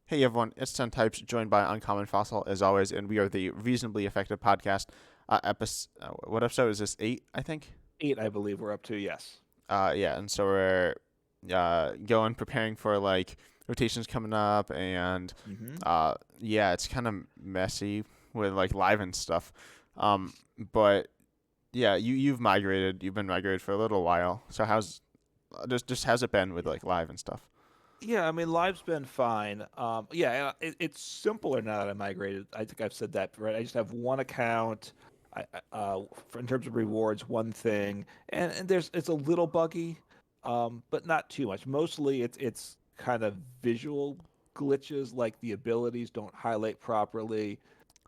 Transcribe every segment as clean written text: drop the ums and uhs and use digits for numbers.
Hey everyone, it's 10 Types, joined by Uncommon Fossil as always, and we are the Reasonably Effective Podcast. What episode is this? 8, I think. 8, I believe we're up to, yes. Yeah, and so we're going preparing for like rotations coming up, and hmm yeah, it's kind of messy with like live and stuff. Um, but yeah, you've been migrated for a little while. So how's it been with Yeah. like live and stuff? Yeah, I mean, live's been fine. Yeah, it's simpler now that I migrated. I think I've said that, right? I just have one account. In terms of rewards, one thing, and it's a little buggy, but not too much. Mostly, it's kind of visual glitches, like the abilities don't highlight properly.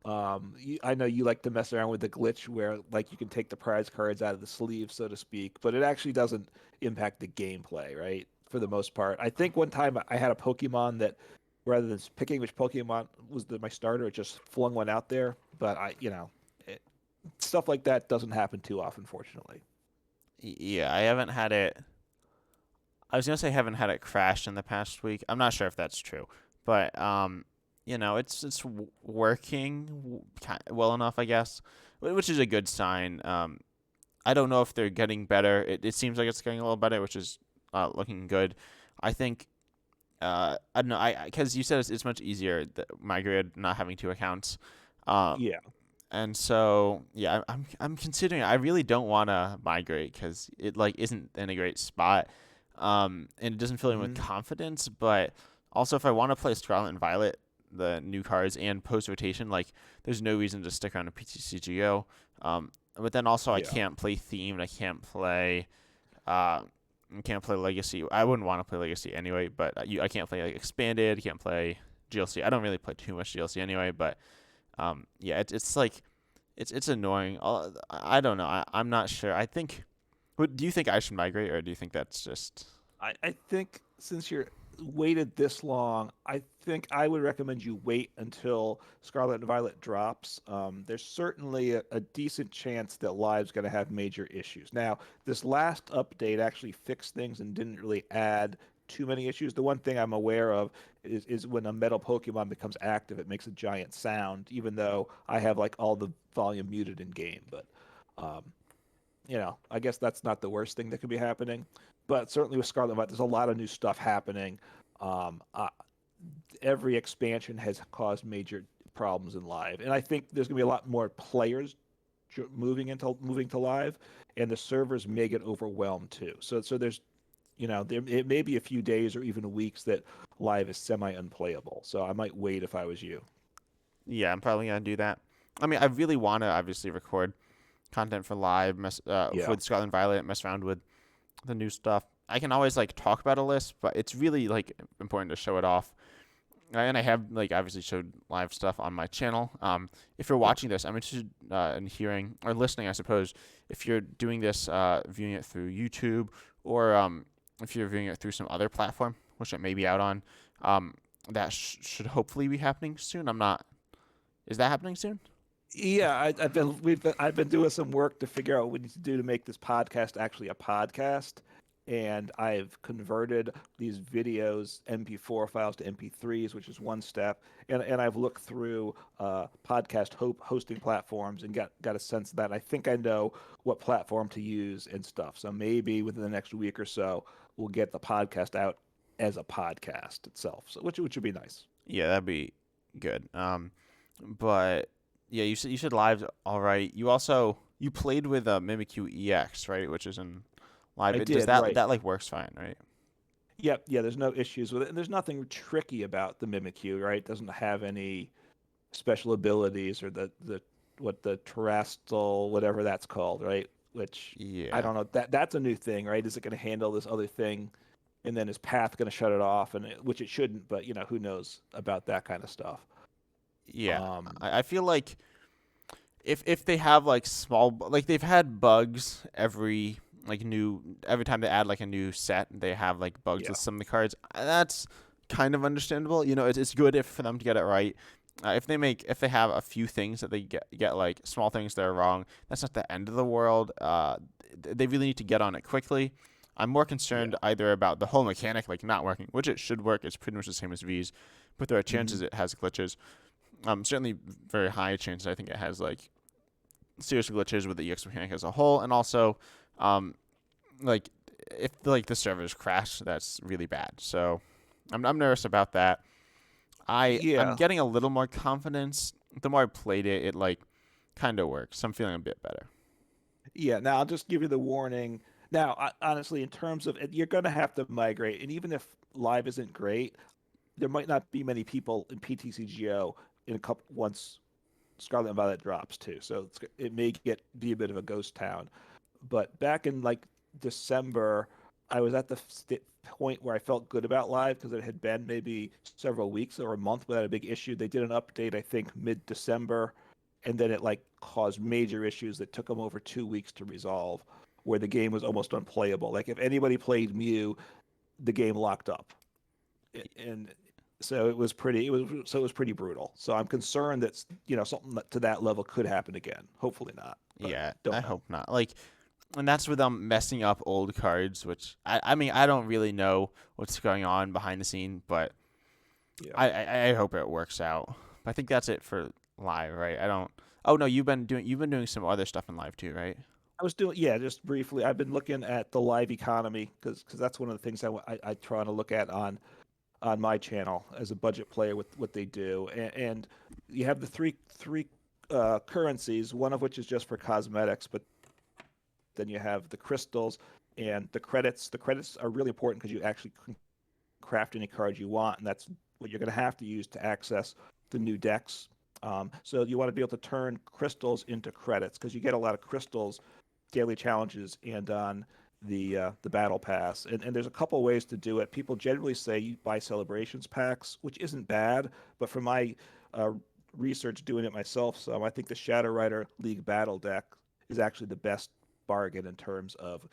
I know you like to mess around with the glitch where like you can take the prize cards out of the sleeve, so to speak, but it actually doesn't impact the gameplay, right? For the most part. I think one time I had a Pokemon that rather than picking which Pokemon was my starter, it just flung one out there. But stuff like that doesn't happen too often, fortunately. Yeah, I haven't had it. I was gonna say haven't had it crash in the past week. I'm not sure if that's true, but it's working well enough, I guess, which is a good sign. I don't know if they're getting better. It seems like it's getting a little better, which is looking good. I think I don't know. I because you said it's much easier migrate not having two accounts. Um, Yeah. and so yeah, I'm considering. I really don't want to migrate because it like isn't in a great spot, and it doesn't fill in with hmm confidence. But also, if I want to play Scarlet and Violet, the new cards and post rotation, like there's no reason to stick around a PTCGO. But then also I Yeah. can't play themed. Uh, I can't play Legacy. I wouldn't want to play Legacy anyway. But I can't play like expanded. I can't play GLC. I don't really play too much GLC anyway. But yeah, it's like it's annoying. I don't know. I'm not sure. I think. Do you think I should migrate, or do you think that's just? I think since you're waited this long, I think I would recommend you wait until Scarlet and Violet drops. There's certainly a decent chance that Live's going to have major issues. Now, this last update actually fixed things and didn't really add too many issues. The one thing I'm aware of is when a metal Pokemon becomes active, it makes a giant sound, even though I have like all the volume muted in game. But um, I guess that's not the worst thing that could be happening. But certainly with Scarlet and Violet, there's a lot of new stuff happening. Um, uh, every expansion has caused major problems in live, and I think there's going to be a lot more players moving to live, and the servers may get overwhelmed too. So there's there it may be a few days or even weeks that live is semi unplayable. So I might wait if I was you. Yeah, I'm probably gonna do that. I mean, I really want to obviously record content for live, Yeah. for the Scotland Violet, mess around with the new stuff. I can always like talk about a list, but it's really like important to show it off. And I have like obviously showed live stuff on my channel. If you're Yeah. watching this, I'm interested in hearing or listening, I suppose. If you're doing this, viewing it through YouTube, or if you're viewing it through some other platform, which it may be out on, that should hopefully be happening soon. I'm not. Is that happening soon? Yeah, I've been doing some work to figure out what we need to do to make this podcast actually a podcast, and I've converted these videos MP4 files to MP3s, which is one step, and I've looked through podcast hosting platforms and got a sense that I think I know what platform to use and stuff. So maybe within the next week or so, we'll get the podcast out as a podcast itself, so which would be nice. Yeah, that'd be good. But yeah, you said live all right. You played with Mimikyu EX, right? Which is in live. I Does did, that right. that like works fine, right? Yep, yeah, there's no issues with it. And there's nothing tricky about the Mimikyu, right? It doesn't have any special abilities or the what the terrestrial, whatever that's called, right? Which I Yeah. don't know. That's a new thing, right? Is it going to handle this other thing and then is path going to shut it off and which it shouldn't, but who knows about that kind of stuff. Yeah. Um I feel like if they have like like they've had bugs every time they add like a new set, they have like bugs yeah. with some of the cards. That's kind of understandable. It's good if for them to get it right. If they have a few things that they get like small things that are wrong, that's not the end of the world. They really need to get on it quickly. I'm more Yeah. concerned either about the whole mechanic like not working, which it should work. It's pretty much the same as V's, but there are Hmm. chances it has glitches. Certainly very high chances. I think it has like serious glitches with the EX mechanic as a whole, and also, um, like if like the servers crash, that's really bad. So I'm nervous about that. I'm Yeah. getting a little more confidence. The more I played it, it like kind of works. I'm feeling a bit better. Yeah. Now I'll just give you the warning. Now, honestly, in terms of you're going to have to migrate, and even if live isn't great, there might not be many people in PTCGO in a couple once Scarlet and Violet drops too. So it may get be a bit of a ghost town. But back in like December, I was at the point where I felt good about live because it had been maybe several weeks or a month without a big issue. They did an update, I think, mid-December, and then it like caused major issues that took them over 2 weeks to resolve, where the game was almost unplayable. Like if anybody played Mew, the game locked up, and so it was pretty. It was pretty brutal. So I'm concerned that something to that level could happen again. Hopefully not, but Yeah, I don't know. hope not. Like, and that's with them messing up old cards, which I mean I don't really know what's going on behind the scene, but Yeah. I hope it works out. But I think that's it for live, right? I don't. Oh no, you've been doing some other stuff in live too, right? I was doing, yeah, just briefly. I've been looking at the live economy because that's one of the things I try to look at on my channel as a budget player with what they do. And you have the three currencies, one of which is just for cosmetics, but then you have the crystals and the credits. The credits are really important because you actually can craft any card you want, and that's what you're going to have to use to access the new decks. So you want to be able to turn crystals into credits because you get a lot of crystals daily challenges and on the battle pass. And there's a couple ways to do it. People generally say you buy celebrations packs, which isn't bad, but for my uh, research doing it myself, so I think the Shadow Rider League Battle deck is actually the best bargain in terms of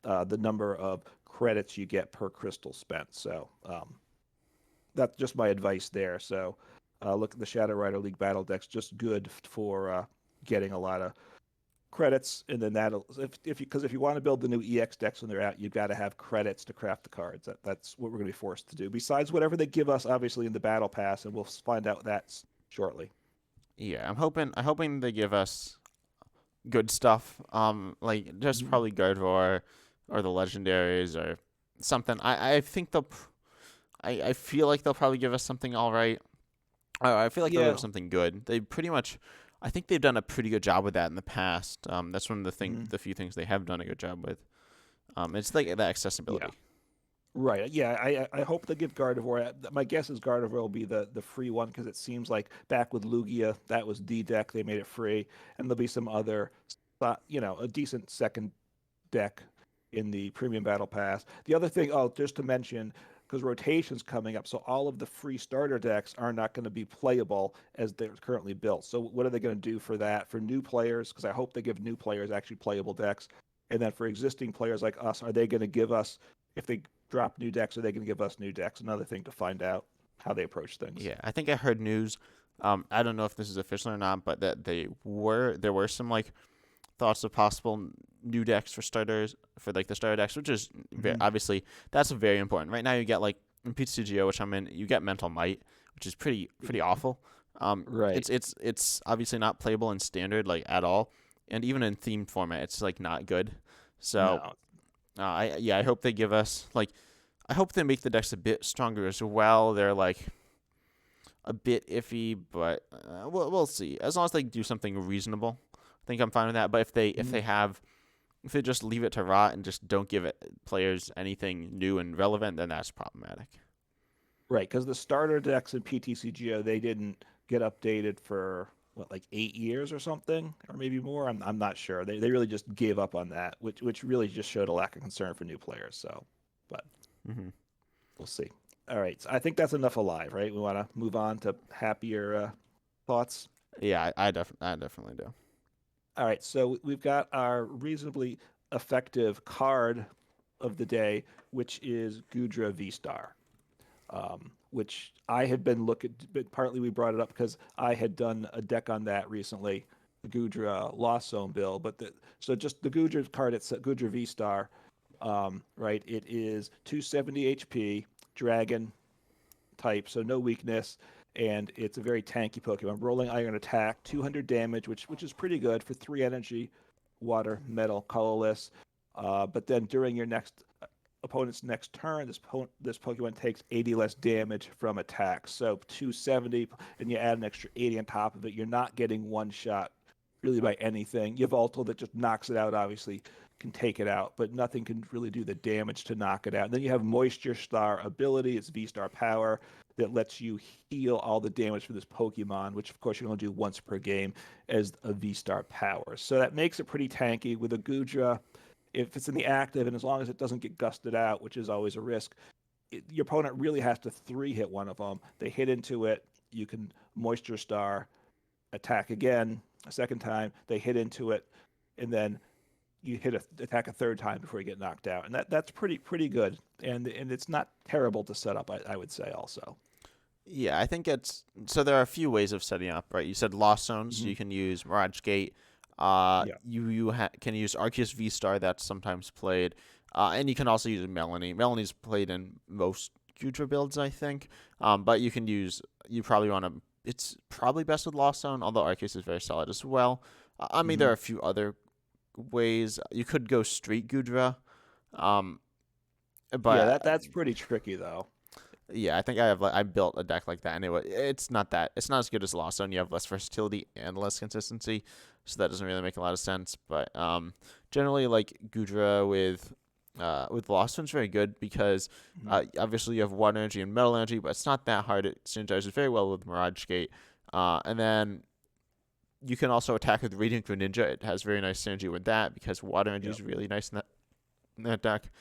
the number of credits you get per crystal spent. So that's just my advice there. So look at the Shadow Rider League Battle decks, just good for getting a lot of credits, and then that'll if you because if you want to build the new EX decks when they're out, you've got to have credits to craft the cards. That's what we're going to be forced to do. Besides whatever they give us, obviously in the battle pass, and we'll find out that shortly. Yeah, I'm hoping they give us good stuff. Like just Mm-hmm. probably Guard Roar or the legendaries or something. I think I feel like they'll probably give us something all right. I feel like they'll give Yeah. us something good. They pretty much, I think they've done a pretty good job with that in the past. That's one of Mm-hmm. the few things they have done a good job with. It's like the Yeah. accessibility. Right. Yeah. I hope they give Gardevoir. My guess is Gardevoir will be the free one because it seems like back with Lugia, that was the deck. They made it free, and there'll be some other, a decent second deck in the premium battle pass. The other thing, oh, just to mention, because rotation's coming up, so all of the free starter decks are not going to be playable as they're currently built. So what are they going to do for that for new players? Because I hope they give new players actually playable decks, and then for existing players like us, are they going to give us if they drop new decks? Are they going to give us new decks? Another thing to find out how they approach things. Yeah, I think I heard news. I don't know if this is official or not, but that there were some like thoughts of possible new decks for starters for like the starter decks, which is Hmm. obviously that's very important. Right now, you get like in PTCGO, which I'm in, you get Mental Might, which is pretty awful. Right. It's obviously not playable in standard like at all, and even in themed format, it's like not good. So No. I hope they give us like I hope they make the decks a bit stronger as well. They're like a bit iffy, but we'll see. As long as they do something reasonable, I think I'm fine with that. But Mhm. if they just leave it to rot and just don't give it players anything new and relevant, then that's problematic. Right, because the starter decks in PTCGO they didn't get updated for what like 8 years or something, or maybe more. I'm not sure. They really just gave up on that, which really just showed a lack of concern for new players. So, but Hmm. we'll see. All right, so I think that's enough alive, right? We want to move on to happier thoughts. Yeah, I definitely do. All right, so we've got our reasonably effective card of the day, which is Goodra VSTAR. Which I had been looking. But partly we brought it up because I had done a deck on that recently, the Goodra Lost Zone bill. So just the Goodra card, it's Goodra V Star. Right? It is 270 HP, dragon type, so no weakness, and it's a very tanky Pokemon. Rolling Iron attack, 200 damage, which is pretty good for 3 energy, water, metal, colorless. But then during your next opponent's next turn, this Pokemon takes 80 less damage from attacks. So 270, and you add an extra 80 on top of it. You're not getting one shot really by anything. Yveltal that just knocks it out, obviously, can take it out, but nothing can really do the damage to knock it out. And then you have Moisture Star ability, it's V-Star power that lets you heal all the damage for this Pokemon, which of course you can only do once per game as a V-Star power. So that makes it pretty tanky with a Goodra. If it's in the active, and as long as it doesn't get gusted out, which is always a risk, your opponent really has to 3-hit one of them. They hit into it, you can Moisture Star, attack again a second time, they hit into it, and then you attack a third time before you get knocked out, and that's pretty good, and it's not terrible to set up. I would say also. Yeah, I think it's so. There are a few ways of setting up, right? You said Lost Zones. Mm-hmm. You can use Mirage Gate. Yeah. Can use Arceus V-Star. That's sometimes played, and you can also use Melanie. Melanie's played in most Goodra builds, I think. But you can use. You probably want to. It's probably best with Lost Zone, although Arceus is very solid as well. I mean, Mm-hmm. there are a few other ways. You could go Street Goodra, um, Yeah, but that's pretty tricky though. yeah, I think I built a deck like that anyway. It's not as good as Lost Zone. You have less versatility and less consistency, so that doesn't really make a lot of sense. But generally like Goodra with Lost Zone's very good because Mm-hmm. obviously you have water energy and metal energy, but it's not that hard. It synergizes very well with Mirage Gate, and then you can also attack with Radiant Greninja. It has very nice synergy with that because water energy Yep. is really nice in that deck.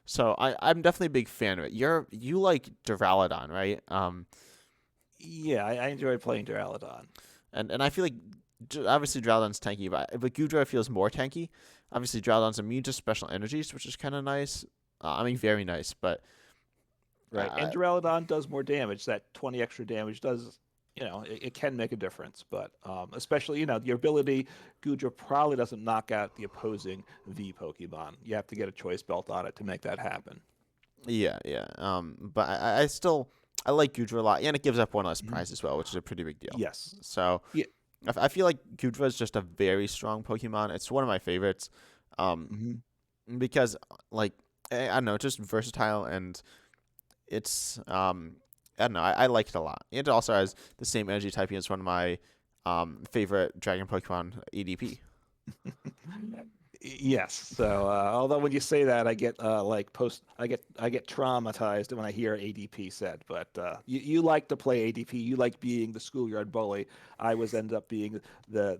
So I'm definitely a big fan of it. You like Duraludon, right? Yeah, I enjoy playing Duraludon. And I feel like obviously Duraludon's tanky, but Goodra feels more tanky. Obviously Duraludon's immune to special energies, which is kind of nice. I mean, very nice, but Right, and uh, Duraludon does more damage. That 20 extra damage does, it can make a difference. But especially, your ability, Goodra probably doesn't knock out the opposing V Pokemon. You have to get a choice belt on it to make that happen. yeah. But I still I like Goodra a lot, and it gives up one less Mhm. prize as well, which is a pretty big deal. Yes. So Yeah. I feel like Goodra is just a very strong Pokemon. It's one of my favorites, um, Hmm. because like I don't know, it's just versatile and it's I don't know, I like it a lot. It also has the same energy typing as one of my favorite Dragon Pokemon, EDP. Yes. So, although when you say that, I get I get traumatized when I hear ADP said. But you like to play ADP. You like being the schoolyard bully. I was ended up being the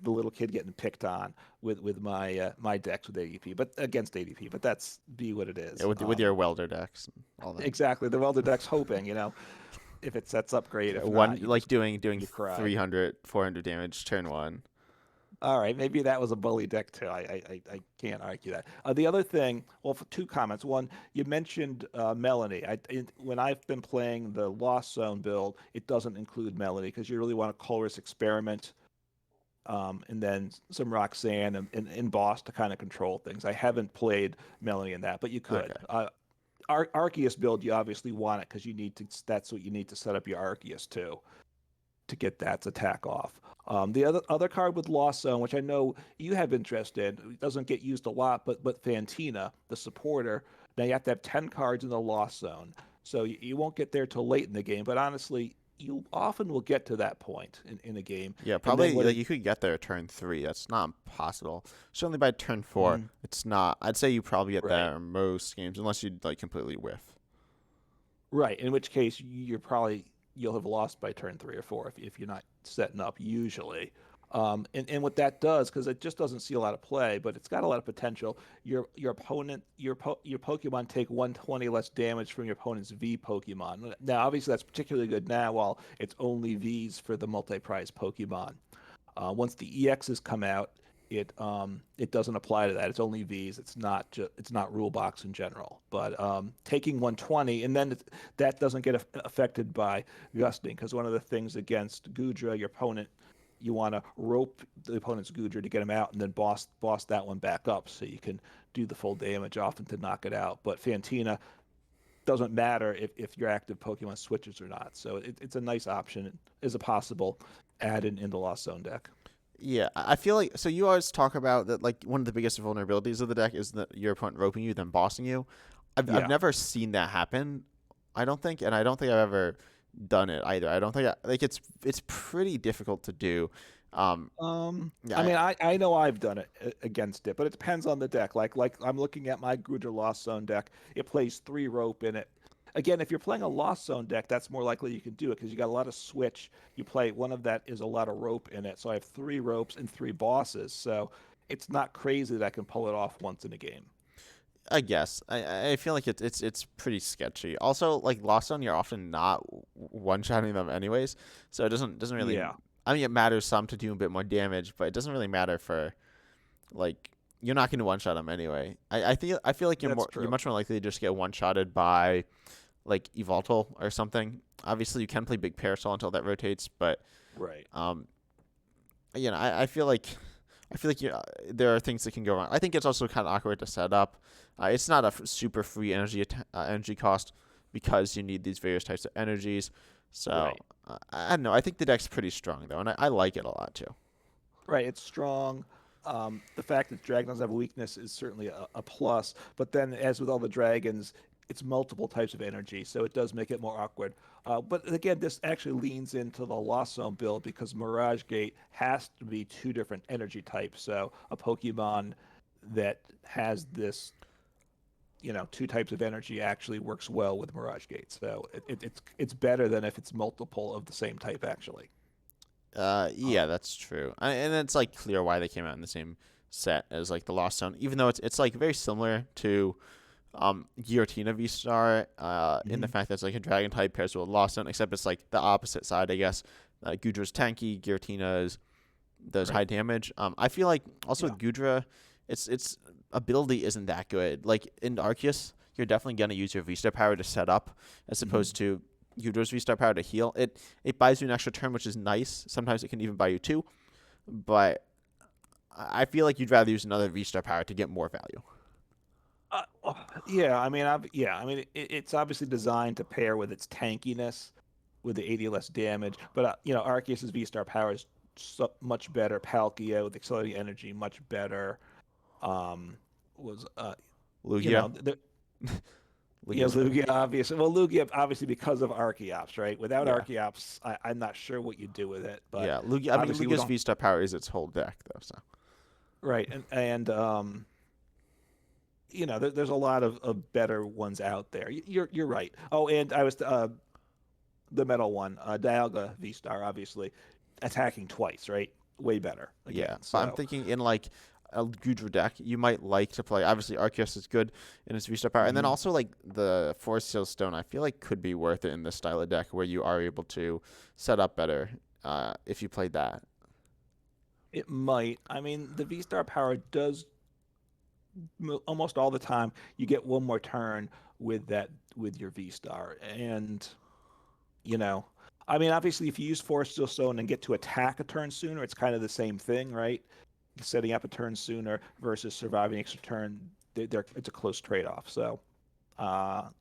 little kid getting picked on with my decks with ADP, but against ADP. But that's be what it Yeah, is. with your welder decks and all that. Exactly. The welder deck's hoping, if it sets up great. Yeah, If one not, like doing you cry. 300, 400 damage turn one. All right, maybe that was a bully deck too. I can't argue that. The other thing, well, for two comments. One, you mentioned Melanie. When I've been playing the Lost Zone build, it doesn't include Melanie because you really want a colorless experiment, and then some Roxanne and Boss to kind of control things. I haven't played Melanie in that, but you could. Okay. Arceus build, you obviously want it because you need to. That's what you need to set up your Arceus to get that attack off. The other card with Lost Zone, which I know you have interest in, it doesn't get used a lot, but Fantina, the supporter. Now you have to have 10 cards in the Lost Zone, so you won't get there till late in the game. But honestly, you often will get to that point in a game, Yeah, and then probably when like it you could get there turn three. That's not impossible. Certainly by turn four, Mhm. it's not. I'd say you probably get Right, there in most games, unless you like completely whiff. right, in which case you'll have lost by turn 3 or 4 if you're not setting up usually. And what that does, because it just doesn't see a lot of play, but it's got a lot of potential. Your opponent, your Pokemon take 120 less damage from your opponent's V Pokemon. Now, obviously, that's particularly good now, while it's only Vs for the multi-prize Pokemon. Once the EXs come out, it doesn't apply to that. It's only Vs. It's not rule box in general. But taking 120, and then that doesn't get affected by gusting, because one of the things against Goodra, your opponent you want to rope the opponent's Goodra to get him out, and then boss that one back up so you can do the full damage often to knock it out. But Fantina doesn't matter if your active Pokemon switches or not. So it's a nice option as a possible add in the Lost Zone deck. Yeah, I feel like so you always talk about that like one of the biggest vulnerabilities of the deck is that your opponent roping you then bossing you. I've Yeah. never seen that happen. I don't think, and I don't think I've ever done it either. I don't think like it's pretty difficult to do. Yeah, I mean, I know I've done it against it, but it depends on the deck. Like I'm looking at my Goodra Lost Zone deck. It plays 3 rope in it. Again, if you're playing a Lost Zone deck, that's more likely you can do it because you got a lot of switch. You play one of that is a lot of rope in it. So I have 3 ropes and 3 bosses. So it's not crazy that I can pull it off once in a game. I guess I feel like it's pretty sketchy. Also, like Lost Zone, you're often not one shotting them anyways, so it doesn't really. Yeah, I mean, it matters some to do a bit more damage, but it doesn't really matter for like you're not going to one shot them anyway. I feel like that's you're true. much more likely to just get one shotted by like Evoltal or something. Obviously, you can play Big Parasol until that rotates, but Right. um, I feel like there are things that can go wrong. I think it's also kind of awkward to set up. It's not a super free energy cost because you need these various types of energies. So Right. I don't know. I think the deck's pretty strong though, and I like it a lot too. Right, it's strong. The fact that dragons have a weakness is certainly a plus, but then, as with all the dragons, it's multiple types of energy, so it does make it more awkward. But again, this actually leans into the Lost Zone build because Mirage Gate has to be 2 different energy types. So a Pokemon that has this, 2 types of energy actually works well with Mirage Gate. So it's better than if it's multiple of the same type, actually. Yeah, Um, that's true, and it's like clear why they came out in the same set as like the Lost Zone, even though it's like very similar to Giratina V-Star in the mhm. fact that it's like a dragon type pairs with a Lost Zone, except it's like the opposite side, I guess. Gudra's tanky, Giratina does high Right. damage. I feel like also Yeah. with Gudra, its ability isn't that good. Like in Arceus, you're definitely gonna use your V-Star power to set up, as Mhm. opposed to Gudra's V-Star power to heal. It buys you an extra turn, which is nice. Sometimes it can even buy you 2, but I feel like you'd rather use another V-Star power to get more value. Yeah, I mean, yeah, I mean, it's obviously designed to pair with its tankiness, with the 80 less damage. But Arceus's V-Star power is so much better. Palkia with accelerating energy, much better. Was Lugia, the, Lugia's better. Lugia obviously. Well, Lugia obviously because of Archeops, right? Without Yeah. Archeops, I'm not sure what you do with it. But Yeah, Lugia. I mean, obviously we Lugia's don't. V Star power is its whole deck, though. So Right, and there's a lot of better ones out there. You're right. Oh, and I was the metal one, Dialga V Star, obviously attacking twice, right? Way better yeah, again. but I'm So, thinking in like a Goodra deck, you might like to play. Obviously, Arceus is good in its V Star power, and then mhm. also like the Forest Seal Stone. I feel like could be worth it in this style of deck where you are able to set up better if you played that. It might. I mean, the V Star power does almost all the time. You get one more turn with your V Star, and you know, I mean, obviously, if you use Force Steel Stone and get to attack a turn sooner, it's kind of the same thing, right? Setting up a turn sooner versus surviving extra turn, it's a close trade-off. So,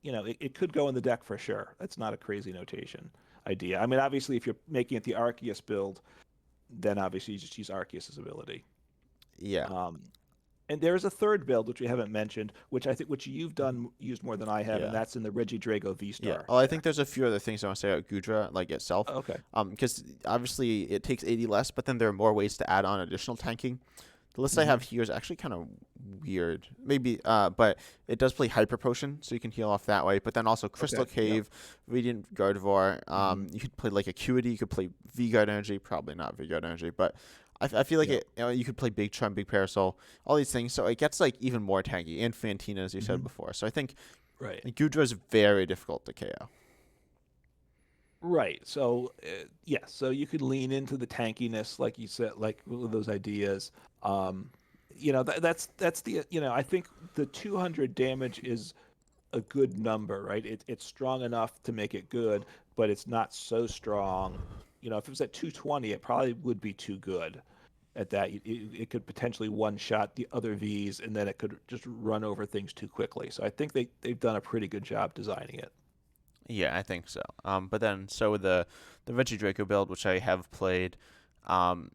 it could go in the deck for sure. That's not a crazy notation idea. I mean, obviously, if you're making it the Arceus build, then obviously you just use Arceus's ability. Yeah, Um, and there's a third build which we haven't mentioned, which you've done used more than I have, and yeah. that's in the Regidrago V Yeah. Star Oh, I think deck. there's a few other things I want to say about Gudra, like itself. Okay. Because obviously it takes 80 less, but then there are more ways to add on additional tanking. The list I Hmm. have here is actually kind of weird. Maybe, but it does play Hyper Potion, so you can heal off that way. But then also Crystal Okay. Yep. Cave, Radiant Gardevoir. Hmm. You could play like Acuity. You could play V Guard Energy. Probably not V Guard Energy, but I feel like Yep. you could play Big Charm, Big Parasol, all these things. So it gets like even more tanky and Fantina, as you said Hmm. before. So I think Right. Gudra is very difficult to KO. Right. So, yes. So you could lean into the tankiness, like you said, like with those ideas. Um, that's the I think the 200 damage is a good number, right? It's strong enough to make it good, but it's not so strong. if it was at 220, it probably would be too good at that. It could potentially one-shot the other Vs, and then it could just run over things too quickly. So I think they've done a pretty good job designing it. Yeah, I think so. But then so with the Regidrago build, which I have played, um,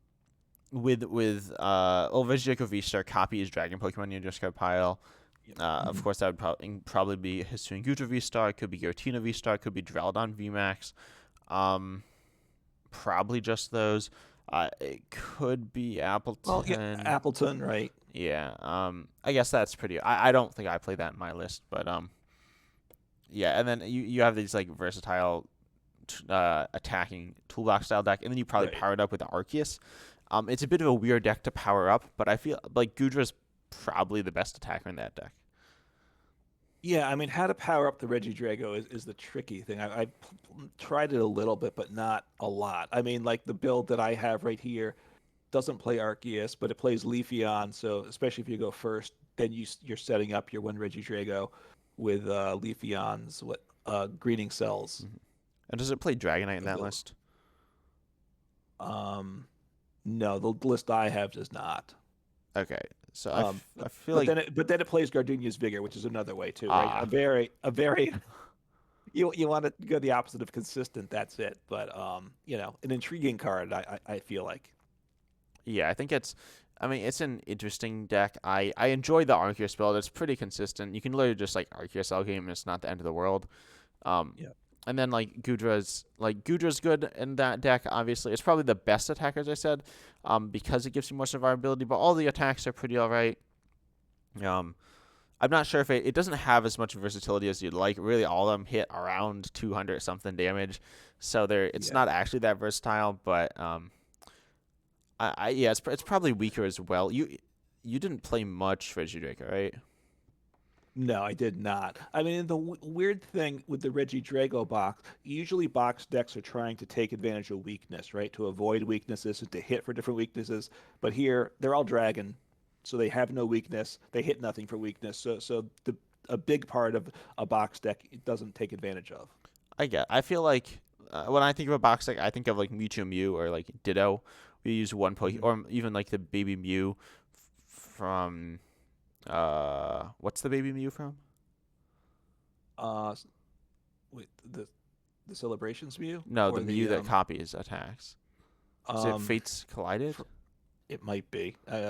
with Regidrago VSTAR copies Dragon Pokemon you just got pile. Yep. Of course, that would probably be Hisuian Goodra VSTAR. It could be Giratina VSTAR. It could be Draldon VMax. Um, Probably just those. It could be Well, yeah, Appleton. Appleton, right? Yeah. I guess that's pretty. I don't think I played that in my list, but yeah. And then you have these like versatile attacking toolbox style deck, and then you probably Right. power it up with the Arceus. It's a bit of a weird deck to power up, but I feel like Gudra's probably the best attacker in that deck. Yeah, I mean, how to power up the Regidrago is the tricky thing. I tried it a little bit, but not a lot. I mean, like the build that I have right here doesn't play Arceus, but it plays Leafeon. So especially if you go first, then you're setting up your one Regidrago with Leafeon's greening cells. Mhm. And does it play Dragonite in that Ability. list? Um, no, the list I have does not. Okay, so Um, I but, feel but like then it plays Gardenia's Vigor, which is another way too, right? A ah very you want to go the opposite of consistent. That's it. But an intriguing card. I feel like. yeah, I think it's. I mean, it's an interesting deck. I enjoy the Arceus build. It's pretty consistent. You can literally just like Arceus all game, and it's not the end of the world. Um, Yeah. and then Gudra's good in that deck. Obviously, it's probably the best attacker, as I said, because it gives you more survivability. But all the attacks are pretty alright. Um, I'm not sure if it doesn't have as much versatility as you'd like. Really, all of them hit around 200 something damage, so it's Yeah. not actually that versatile. But yeah, it's probably weaker as well. You didn't play much Regidrago, right? No, I did not. I mean, the weird thing with the Regidrago box, usually box decks are trying to take advantage of weakness, right? To avoid weaknesses and to hit for different weaknesses. But here, they're all dragon, so they have no weakness. They hit nothing for weakness. So a big part of a box deck it doesn't take advantage of. I feel like when I think of a box deck, I think of like Mewtwo Mew or like Ditto. We use one Poke Mhm. or even like the Baby Mew from what's the Baby Mew from? Uh, wait, the celebrations view No, the or Mew the that copies attacks. Is it um, Fates Collided? it might be. I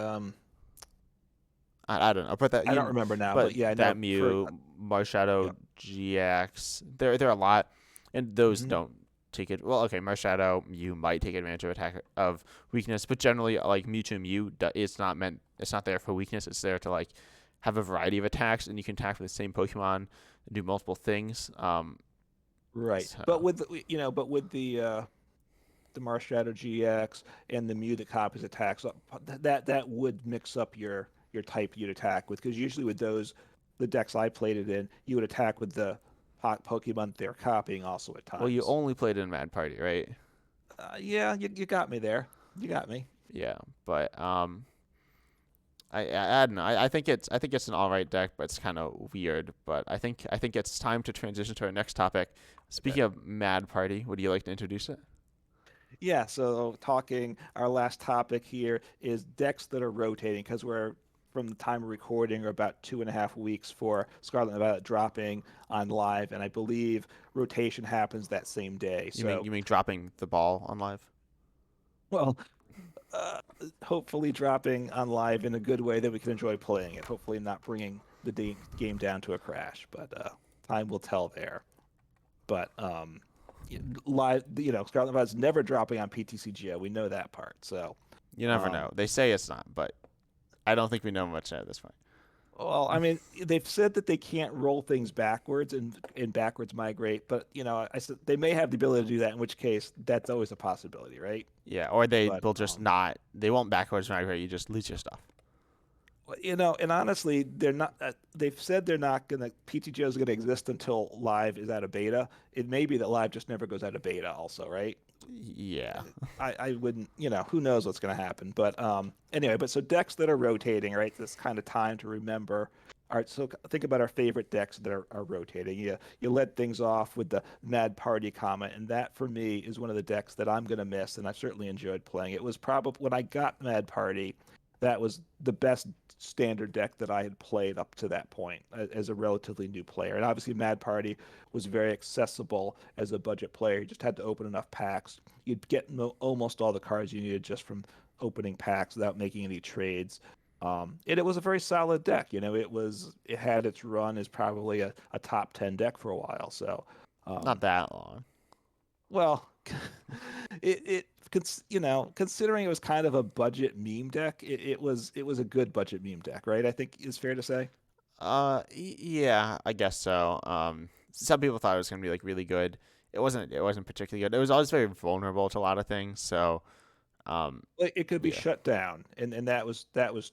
don't know, but I don't remember now, but but yeah, I know that for Mew, Marshadow yeah. GX, there are a lot, and those Hmm. don't take it. Well, okay, Marshadow Mew might take advantage of attack of weakness, but generally, like Mewtwo Mew, it's not meant. It's not there for weakness. It's there to like have a variety of attacks, and you can attack with the same Pokemon and do multiple things. Right. So But with the Marshadow GX and the Mew that copies attacks, that would mix up your type you'd attack with because usually with those, the decks I played it in, you would attack with the Pokemon they're copying also at well, you times. only played in Mad Party, right? Yeah, you got me there. You got me. Yeah, but I don't know. I think it's an all right deck, but it's kind of weird. But I think it's time to transition to our next topic. Okay. Speaking of Mad Party, would you like to introduce it? Yeah, so talking our last topic here is decks that are rotating because we're from the time of recording are about 2.5 weeks for Scarlet and Violet dropping on live, and I believe rotation happens that same day. You mean So, you mean dropping the ball on live? well, uh, hopefully dropping on live in a good way that we can enjoy playing it. Hopefully not bringing the game down to a crash, but time will tell there. But live, Scarlet and Violet's never dropping on PTCGL. We know that part. So. You never Um, know. They say it's not, but I don't think we know much at this point. Well, I mean, they've said that they can't roll things backwards and backwards migrate, but I said they may have the ability to do that. In which case, that's always a possibility, right? Yeah, or they But will just not. They won't backwards migrate. You just lose your stuff. and honestly, they're not. They've said they're not gonna. PTGO is gonna exist until live is out of beta. It may be that live just never goes out of beta, also, right? Yeah. I wouldn't. Who knows what's gonna happen? But anyway, but so decks that are rotating, right? This kind of time to remember All right, so think about our favorite decks that are rotating. You led things off with the Mad Party comment, and that for me is one of the decks that I'm going to miss, and I certainly enjoyed playing. It was probably when I got Mad Party, that was the best standard deck that I had played up to that point as a relatively new player. And obviously, Mad Party was very accessible as a budget player. You just had to open enough packs. You'd get almost all the cards you needed just from opening packs without making any trades. And it was a very solid deck. It had its run as probably a top 10 deck for a while. So, Not um, that long. well, considering it was kind of a budget meme deck, it was a good budget meme deck, right? I think is fair to say. Yeah, I guess so. Some people thought it was gonna be like really good. It wasn't particularly good. It was always very vulnerable to a lot of things. So, um, It could be yeah, shut down, and that was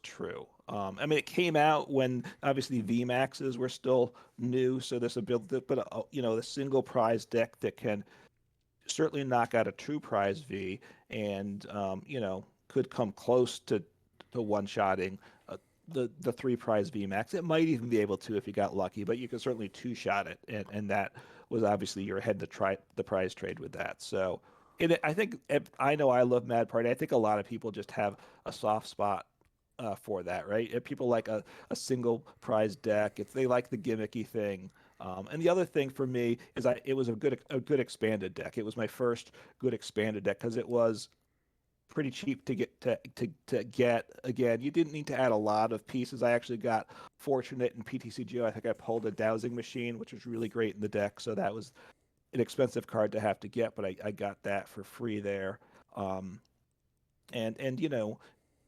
true. I mean, it came out when obviously VMaxes were still new, so this ability, but the single prize deck that can certainly knock out a true prize V, and could come close to one-shotting the three prize VMAX. It might even be able to if you got lucky, but you could certainly two-shot it, and that was obviously your head to try the prize trade with that. So, I think I know I love Mad Party. I think a lot of people just have a soft spot for that, right? If people like a single prize deck. If they like the gimmicky thing. And the other thing for me is it was a good expanded deck. It was my first good expanded deck because it was pretty cheap to get. Again, you didn't need to add a lot of pieces. I actually got fortunate in PTCGO. I think I pulled a dowsing machine, which was really great in the deck. So that was an expensive card to have to get, but I got that for free there. Um, and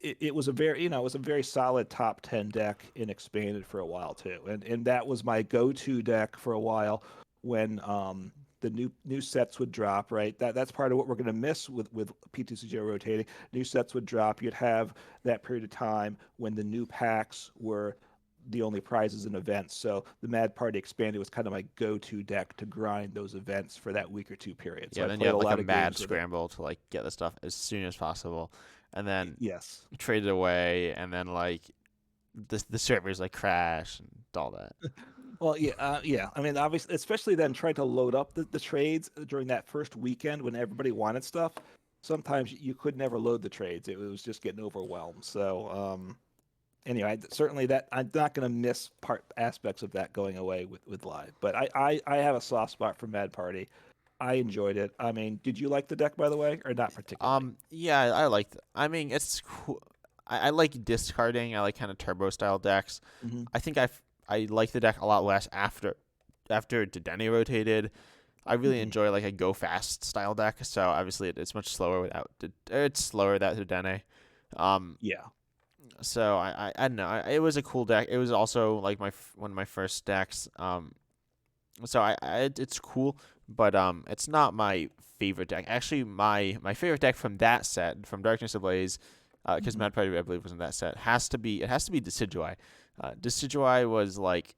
it was a very solid top 10 deck and expanded for a while too, and that was my go-to deck for a while when the new sets would drop, right? That's part of what we're going to miss with PTCGO rotating. New sets would drop. You'd have that period of time when the new packs were the only prizes and events. So the Mad Party Expanded was kind of my go-to deck to grind those events for that week or two period. So yeah. I Then you played have a like a lot of mad games with it. scramble to like get the stuff as soon as possible, and then Yes. trade it away, and then like the servers like crash and all that. Well, yeah, yeah. I mean, obviously, especially then trying to load up the trades during that first weekend when everybody wanted stuff. Sometimes you could never load the trades. It was just getting overwhelmed. So, anyway, certainly that I'm not going to miss part aspects of that going away with live. But I have a soft spot for Mad Party. I enjoyed it. I mean, did you like the deck by the way, or not particularly? Yeah, I like. I mean, it's cool. I like discarding. I like kind of turbo style decks. Hmm. I think I like the deck a lot less after Dedenne rotated. I really Hmm. enjoy like a go fast style deck. So obviously it's much slower it's slower without Dedenne. Um, Yeah. so I don't know. It was a cool deck. It was also like one of my first decks. So it's cool, but it's not my favorite deck. Actually, my favorite deck from that set, from Darkness Ablaze, because Hmm. Mad Party I believe was in that set, has to be Decidueye. Decidueye was like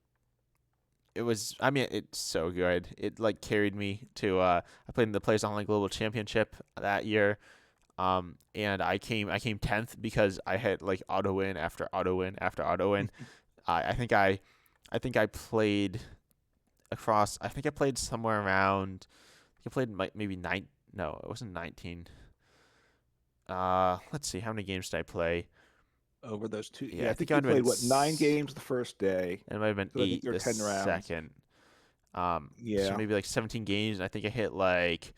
it was. I mean, it's so good. It like carried me to. I played in the Players Online Global Championship that year. And I came 10th because I had like auto win after auto win after auto win. I think I played across. I think I played somewhere around. I played maybe nine. No, it wasn't 19. Let's see. How many games did I play? Over those two, Yeah, yeah, I I think think it you might have been. played what 9 games the first day, It might have been because I think eight there were the 10 rounds. second. So Yeah. maybe like 17 games. And I think I hit like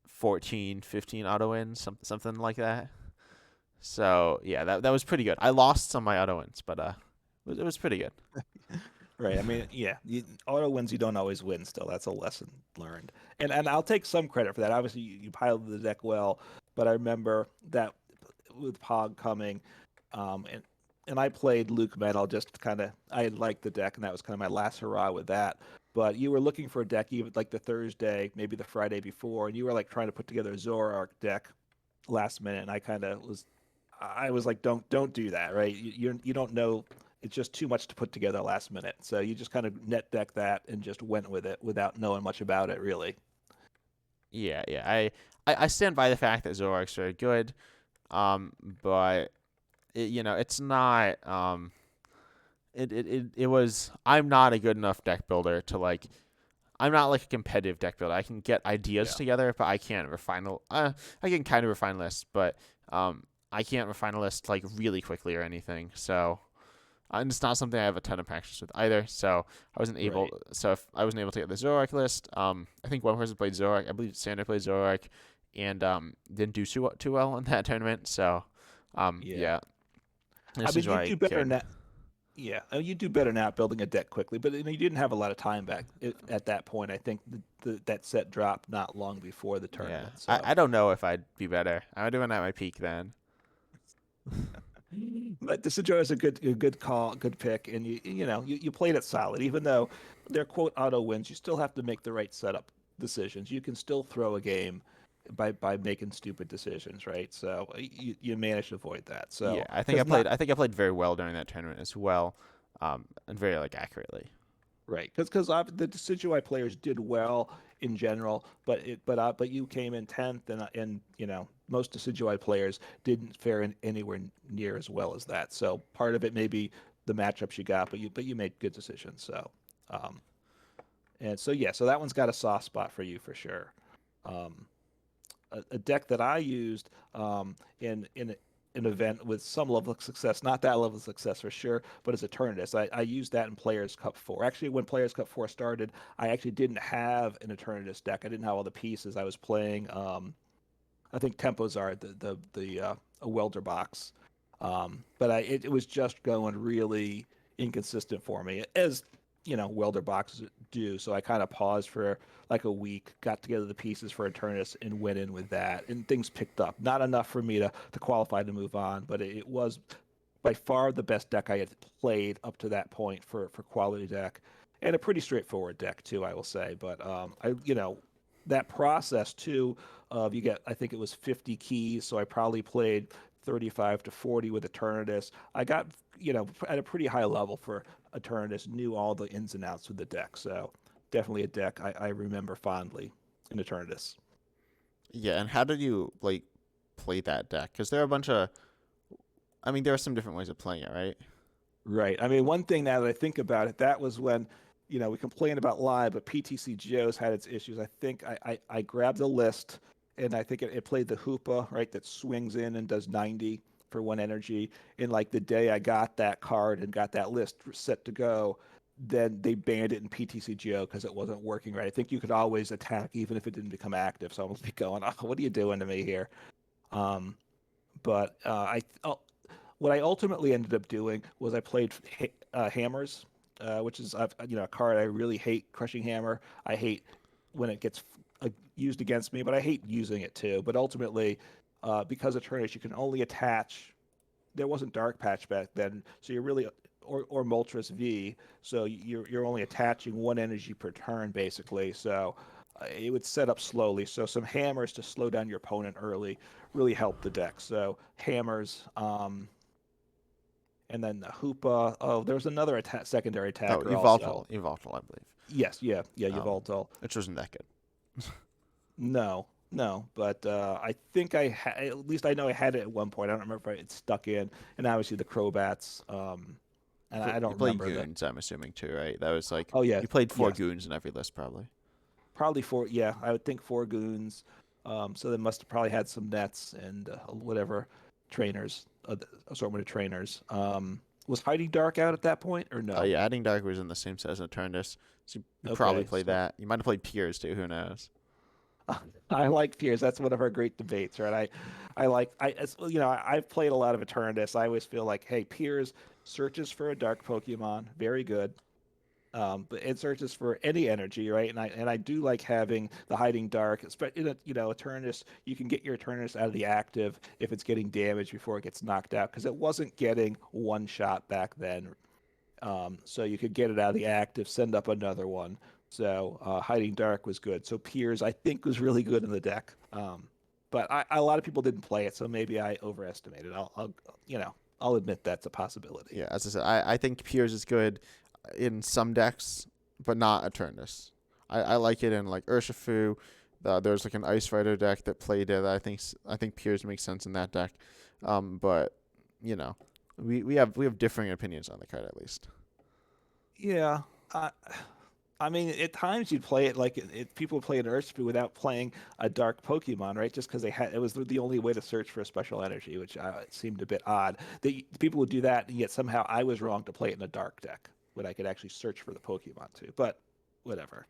14, 15 auto wins, something like that. So yeah, that was pretty good. I lost some of my auto wins, but it was pretty good. Right. I mean, yeah, auto wins you don't always win. Still, that's a lesson learned. And I'll take some credit for that. Obviously, you piloted the deck well, but I remember that with Pog coming, and I played Luke Metal just kind of. I liked the deck, and that was kind of my last hurrah with that. But you were looking for a deck even like the Thursday, maybe the Friday before, and you were like trying to put together a Zoroark deck last minute, and I was like, don't do that, right? You don't know. It's just too much to put together last minute. So you just kind of net deck that and just went with it without knowing much about it, really. Yeah, yeah. I stand by the fact that Zoroark's very good. But it's not. it was. I'm not a good enough deck builder to like. I'm not like a competitive deck builder. I can get ideas Yeah. together, but I can't refine. I can kind of refine lists, but I can't refine a list like really quickly or anything. So and it's not something I have a ton of practice with either. So I wasn't able. Right. So if I wasn't able to get the Zoroark list, I think one person played Zoroark. I believe Sander played Zoroark, and didn't do too well in that tournament. So, Yeah. yeah, I this mean, is you why I do better cared. now. Yeah, you do better now building a deck quickly, but you didn't have a lot of time back at that point. I think that set dropped not long before the Yeah, tournament. I So, don't know if I'd be better. I was doing at my peak then. but Decidueye is a good call, good pick, and you played it solid. Even though they're quote auto wins, you still have to make the right setup decisions. You can still throw a game by making stupid decisions, right? So you managed to avoid that. Yeah, So because not I think I played very well during that tournament as well, and very like accurately. right, because the Decidueye players did well in general, but you came in 10th, and most Decidueye players didn't fare anywhere near as well as that. So part of it may be the matchups you got, but you made good decisions. So um, and so yeah, so that one's got a soft spot for you for sure. Um, a deck that I used in an event with some level of success, not that level of success for sure, but as a Eternatus. I used that in Players Cup 4. Actually, when Players Cup 4 started, I actually didn't have an Eternatus deck. I didn't have all the pieces. I was playing, I think Tempos are a welder box. But it was just going really inconsistent for me, as welder boxes do. So I kind of paused for like a week, got together the pieces for Eternus, and went in with that. And things picked up. Not enough for me to qualify to move on, but it was by far the best deck I had played up to that point for quality deck, and a pretty straightforward deck too, I will say. But that process too of you get, I think it was 50 keys, so I probably played 35 to 40 with Eternatus. I got at a pretty high level for Eternatus, knew all the ins and outs with the deck, so definitely a deck I remember fondly in Eternatus. Yeah, and how did you like play that deck? Because there are a bunch of. I mean, there are some different ways of playing it, right? Right. I mean, one thing now that I think about it, that was when, we complained about live, but PTCGEOS had its issues. I think I grabbed a list, and I think it played the Hoopa, right, that swings in and does 90 for one energy. And like the day I got that card and got that list set to go, then they banned it in PTCGO because it wasn't working right. I think you could always attack even if it didn't become active. So I was like going, oh, what are you doing to me here? Um, but what I ultimately ended up doing was I played hammers, which is a card I really hate. Crushing hammer. I hate when it gets used against me, but I hate using it too. But ultimately, because of Eternatus, you can only attach. There wasn't dark patch back then, so you're really or Moltres V, so you're only attaching one energy per turn basically. So it would set up slowly. So some hammers to slow down your opponent early really helped the deck. So hammers, and then the Hoopa. Oh, there was another secondary Oh, attacker also. Evoltal, I believe. Yes, yeah, Um, Yveltal. which wasn't that good. No, no, but I think at least I know I had it at one point. I don't remember if it stuck in, and obviously the Crobats. And I You don't played remember the. goons, I'm assuming too, right? That was like Oh yeah, you played four yes, goons in every list, probably. probably four. Yeah, I would think four goons. So they must have probably had some nets and whatever trainers, assortment of trainers. Was Hiding Dark out at that point or no? Yeah, adding dark was in the same set as Eternus, so you probably Okay, played so that. You might have played Piers too. Who knows? I like Piers. That's one of our great debates, right? I like I've played a lot of Eternus. I always feel like, hey, Piers searches for a dark Pokemon, very good. But it searches for any energy, right? And I do like having the Hiding Dark. In Eternus, you can get your Eternus out of the active if it's getting damaged before it gets knocked out, because it wasn't getting one shot back then. So you could get it out of the active, send up another one. So Hiding Dark was good. So Piers, I think, was really good in the deck. But a lot of people didn't play it, so maybe I overestimated. I'll admit that's a possibility. Yeah, as I said, I think Piers is good in some decks, but not Eternus. I like it in like Urshifu. There's like an Ice Rider deck that played it. I think Piers makes sense in that deck. But you know, we have differing opinions on the card at least. Yeah. Uh, I mean, at times you'd play it like people would play an Earthspeed without playing a dark Pokemon, right? Just because it was the only way to search for a special energy, which seemed a bit odd. People would do that, and yet somehow I was wrong to play it in a dark deck when I could actually search for the Pokemon too. But whatever.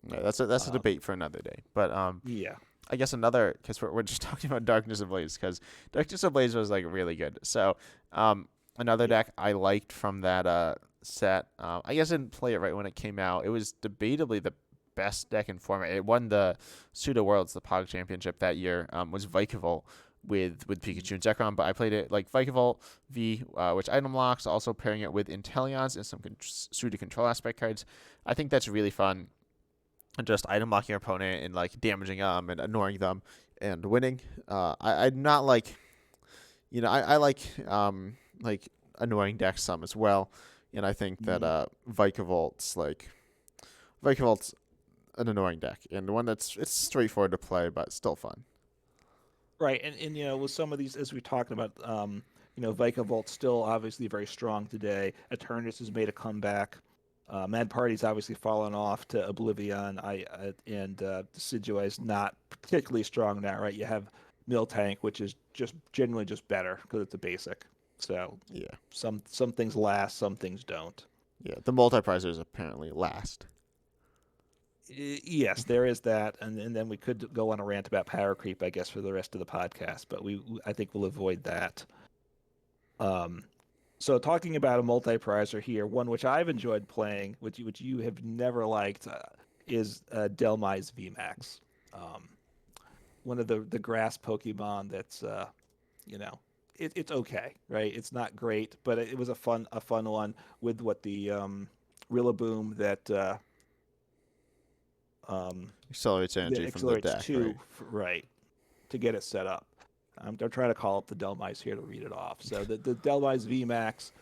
Yeah, that's a Um, debate for another day. But yeah. I guess another because we're just talking about Darkness Ablaze because Darkness Ablaze was like really good. So another Yeah. deck I liked from that set. I guess I didn't play it right when it came out. It was debatably the best deck in format. It won the Pseudo Worlds, the POG Championship that year. Was Vikavolt with Pikachu and Zekrom, but I played it like Vikavolt V, which item locks, also pairing it with Inteleons and some suited control aspect cards. I think that's really fun, just item blocking your opponent and like damaging them and annoying them and winning. I'm not like, I like annoying decks some as well, and I think that Mm. Vikavolt an annoying deck and one it's straightforward to play but still fun. Right, and with some of these, as we're talking about, Vikavolt still obviously very strong today. Eternus has made a comeback. Mad Party's obviously fallen off to Oblivion. And Decidueye is not particularly strong now, right? You have Miltank, which is just generally just better because it's a basic. So Yeah, some things last, some things don't. yeah. The multi-prizers apparently last. Yes, there is that, and then we could go on a rant about power creep, I guess, for the rest of the podcast, but I think we'll avoid that. Um, so talking about a multi-prizer here, one which I've enjoyed playing, which you have never liked, is Delmi's VMax. Um, One of the grass Pokemon that's you know it's okay, right? It's not great, but it was a fun one with what the Rillaboom um, Accelerates that energy from the accelerates deck, right? two, right, to get it set up. I'm trying to call up the Delmice here to read it off. So the Delmice VMax,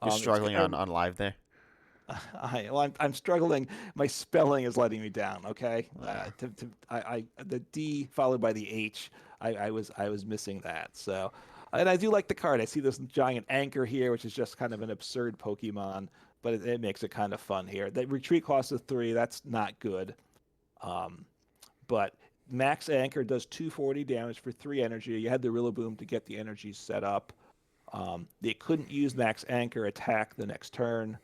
You're it's struggling on live there. I'm struggling. My spelling is letting me down. Okay, Uh, the D followed by the H. I was missing that. So, and I do like the card. I see this giant anchor here, which is just kind of an absurd Pokemon, but it makes it kind of fun here. The retreat cost of 3. That's not good. Um, but max anchor does 240 damage for 3 energy. You had the Rillaboom to get the energy set up. They couldn't use max anchor attack the next turn.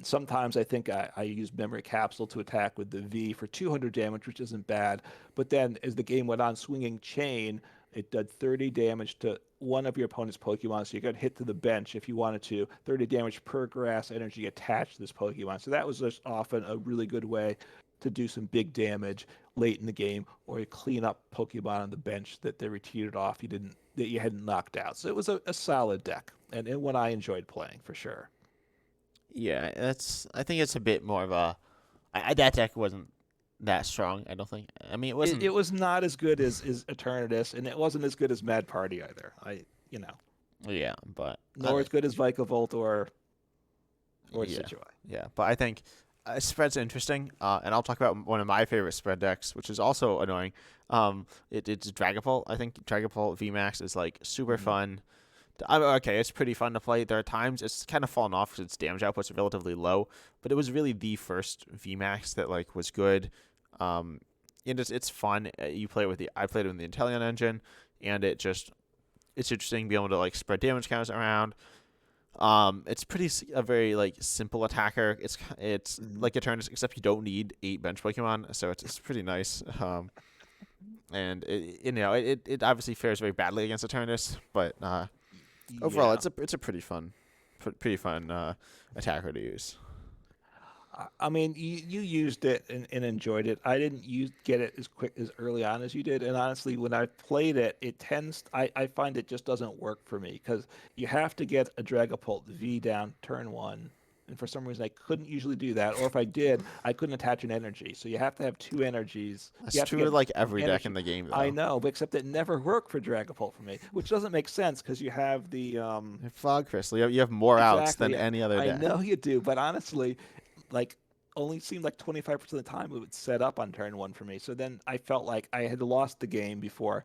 Sometimes I think I use memory capsule to attack with the V for 200 damage, which isn't bad. But then as the game went on, swinging chain, it did 30 damage to one of your opponent's Pokemon. So you got hit to the bench if you wanted to. 30 damage per grass energy attached to this Pokemon. So that was just often a really good way to do some big damage late in the game, or you clean up Pokemon on the bench that they retreated off that you hadn't knocked out. So it was a solid deck, and one I enjoyed playing for sure. yeah, I think it's a bit more of a. That deck wasn't that strong. I don't think. I mean, it It wasn't. was not as good as Eternatus, and it wasn't as good as Mad Party either. You know, Yeah, but nor as good as Vikavolt or yeah, Decidueye. yeah. But I think spread's interesting, and I'll talk about one of my favorite spread decks, which is also annoying. It's Dragapult. I think Dragapult VMAX is like super Mm-hmm. fun. Okay, it's pretty fun to play. There are times it's kind of fallen off because its damage output's relatively low, but it was really the first VMAX that like was good. Um, and it's fun. You play it with the I played it with the Inteleon engine, and it's interesting to be able to like spread damage counters around. It's a very like simple attacker. It's Mm-hmm. like a turn, except you don't need 8 bench Pokemon, so it's pretty nice. And it obviously fares very badly against Eternus, but overall Yeah. it's a pretty fun attacker to use. I mean, you used it and enjoyed it. I didn't get it as quick as early on as you did, and honestly, when I played it, I find it just doesn't work for me because you have to get a Dragapult V down turn one, and for some reason I couldn't usually do that, or if I did, I couldn't attach an energy. So you have to have 2 energies. You That's have to true with get like every deck in energy. the game I though. know, but except it never worked for Dragapult for me, which doesn't make sense because you have the Fog Crystal, you have more outs than exactly. any other I deck. know you do, but honestly, like only seemed like 25% of the time it would set up on turn one for me. So then I felt like I had lost the game before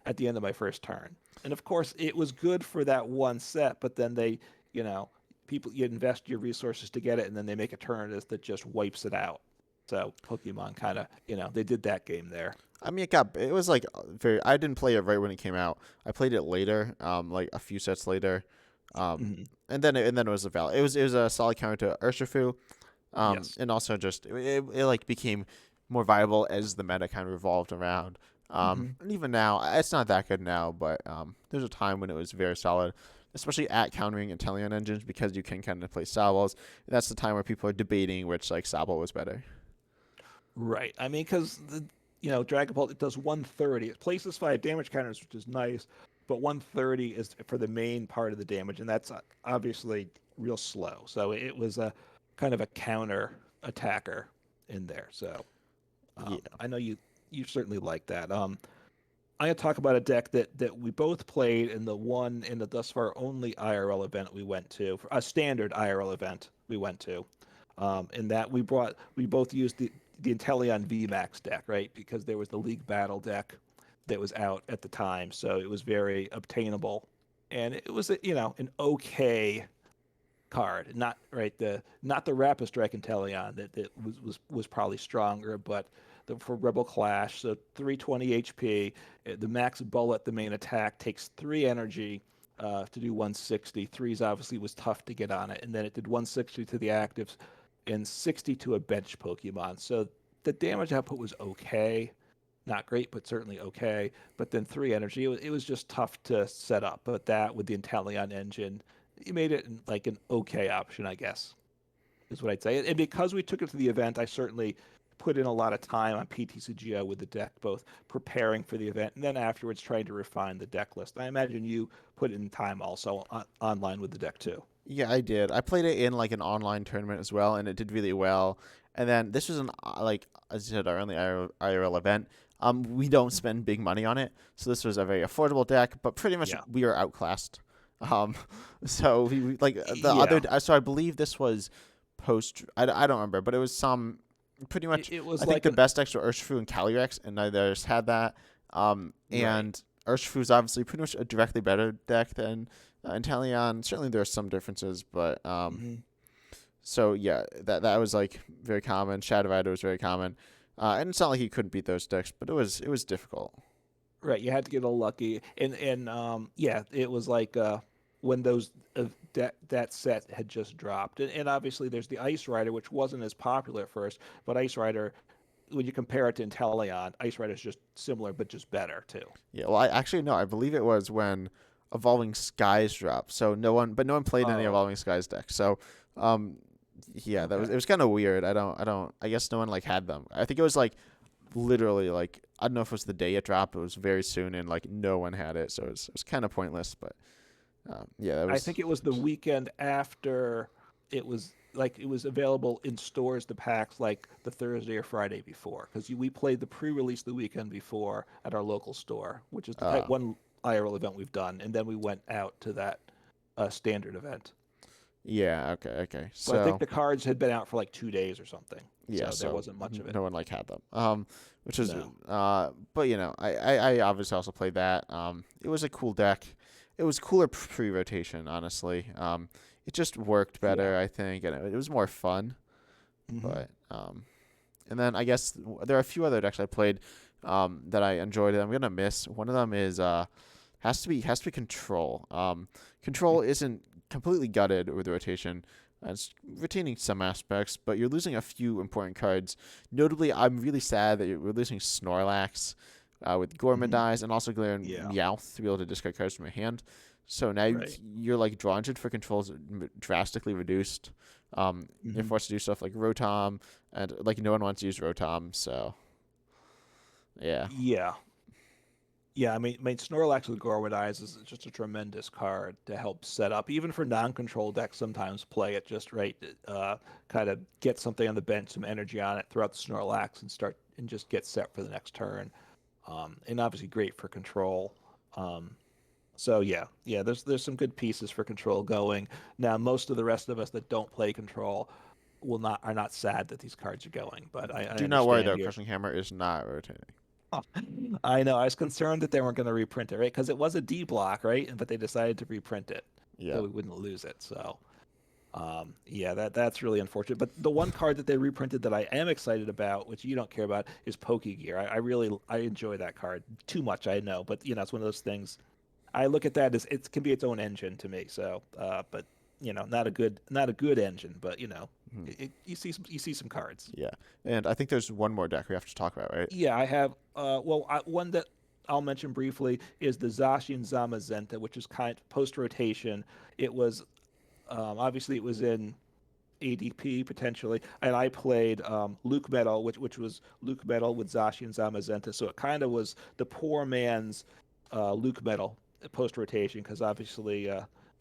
at the end of my first turn. And of course, it was good for that one set, but then they, you know, people you invest your resources to get it, and then they make a turn that just wipes it out. So Pokemon kind of, they did that game there. I mean, it was like very. I didn't play it right when it came out. I played it later, like a few sets later, Hmm. and then it was a valid. It was a solid counter to Urshifu, Yes. and also just it like became more viable as the meta kind of revolved around. Hmm. And even now, it's not that good now, but there's a time when it was very solid, especially at countering Inteleon engines because you can kind of play Sables. And that's the time where people are debating which like Sable was better. Right. I mean, because Dragon Ball, it does 130. It places 5 damage counters, which is nice, but 130 is for the main part of the damage, and that's obviously real slow. So it was a kind of a counter attacker in there. So Yeah. I know you certainly like that. I'm gonna talk about a deck that we both played in the thus far only IRL event we went to, a standard IRL event we went to. In that we both used the Inteleon VMax deck, right? Because there was the League Battle deck that was out at the time, so it was very obtainable, and it was an okay card, not the Rapid Strike Inteleon that was probably stronger, but for Rebel Clash, so 320 HP, the max bullet, the main attack takes 3 energy. To do 160. Threes obviously was tough to get on it, and then it did 160 to the actives and 60 to a bench Pokemon. So the damage output was okay. Not great, but certainly okay. But then 3 energy, it was just tough to set up. But that with the Inteleon engine, you made it like an okay option, I guess, is what I'd say. And because we took it to the event, I certainly put in a lot of time on PTCGO with the deck, both preparing for the event and then afterwards trying to refine the deck list. I imagine you put in time also online with the deck too. Yeah, I did. I played it in like an online tournament as well, and it did really well. And then this was an like as I said, our only IRL event. We don't spend big money on it, so this was a very affordable deck. But pretty much Yeah. we are outclassed. Um, so we like the Yeah. other. So I believe this was post. I don't remember, but it was some pretty It, much. it I was think like the an best decks were Urshifu and Calyrex, and neither of us had that. right. And Urshifu is obviously pretty much a directly better deck than Inteleon. Certainly there's some differences, but Hmm. so yeah, that was like very common. Shadow Rider was very common, and it's not like you couldn't beat those decks, but it was difficult. Right, you had to get a little lucky, and yeah, it was like when those that set had just dropped, and obviously there's the Ice Rider, which wasn't as popular at first, but Ice Rider, when you compare it to Inteleon, Ice Rider is just similar, but just better too. Yeah, well, I actually no, I believe it was when Evolving Skies dropped. So no one played any Oh, Evolving Skies deck. So, um, yeah, okay. it was kind of weird. I guess no one like had them. I think it was like literally like I don't know if it was the day it dropped. It was very soon, and like no one had it, so it was kind of pointless. But yeah, that I was. think it was the weekend after it was available in stores, the packs like the Thursday or Friday before, because we played the pre-release the weekend before at our local store, which is the Uh, one IRL event we've done, and then we went out to that standard event. yeah, okay. But I think So the cards had been out for like 2 days or something, yeah, so there so wasn't much of it. no one like had them. Which is No. but I obviously also played that. It was a cool deck. It was cooler pre-rotation, honestly. It just worked Yeah. better, I think, and it was more fun. Hmm. But and then I guess there are a few other decks I played that I enjoyed. That I'm gonna miss. One of them is has to be Control. Control isn't completely gutted with rotation. It's retaining some aspects, but you're losing a few important cards. Notably, I'm really sad that we're losing Snorlax with Hmm. Gormadize and also Galarian Yeah. Meowth to be able to discard cards from your hand. So now Right. you're like drawn to for controls drastically reduced. You're Hmm. forced to do stuff like Rotom, and like no one wants to use Rotom. So yeah, Yeah. Yeah, I mean, Snorlax with Gorward Eyes is just a tremendous card to help set up, even for non-control decks. Sometimes play it just right, kind of get something on the bench, some energy on it, throw out the Snorlax, and start and just get set for the next turn. And obviously great for control. Um, so yeah, there's some good pieces for control going. Now, most of the rest of us that don't play control will not are not sad that these cards are going, but I do not worry understand though. you. Crushing Hammer is not rotating. I know. I was concerned that they weren't going to reprint it, right? Because it was a D block, right? But they decided to reprint it so Yeah. we wouldn't lose it. So, Yeah, that's really unfortunate. But the one card that they reprinted that I am excited about, which you don't care about, is Pokegear. I really I enjoy that card too much, I know, but it's one of those things. I look at that as it can be its own engine to me. So, but not a good engine, but Mhm. you see some cards. Yeah, and I think there's one more deck we have to talk about, right? Yeah, I have. One that I'll mention briefly is the Zacian Zamazenta, which is kind of post rotation. It was obviously it was in ADP potentially, and I played Luke Metal, which was Luke Metal with Zacian Zamazenta. So it kind of was the poor man's Luke Metal post rotation because obviously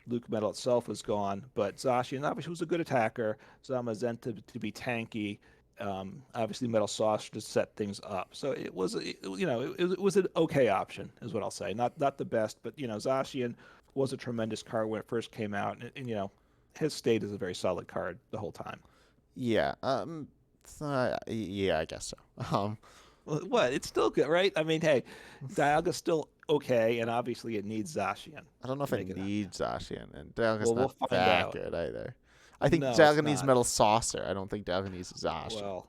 Luke Metal itself was gone, but Zacian obviously was a good attacker. Zamazenta to be tanky. Obviously, Metal Sauce to set things up. So it was, it was an okay option, is what I'll say. Not the best, but Zacian was a tremendous card when it first came out, and has stayed as a very solid card the whole time. Yeah. Yeah, I guess so. Well, what? It's still good, right? I mean, hey, Dialga's still okay, and obviously it needs Zacian I don't know if to it make it happen. needs Zacian, and Dialga's Well, not we'll find that out. good either. I think No, it's Dialga needs not. Metal Saucer. I don't think Dialga needs Zacian. Well,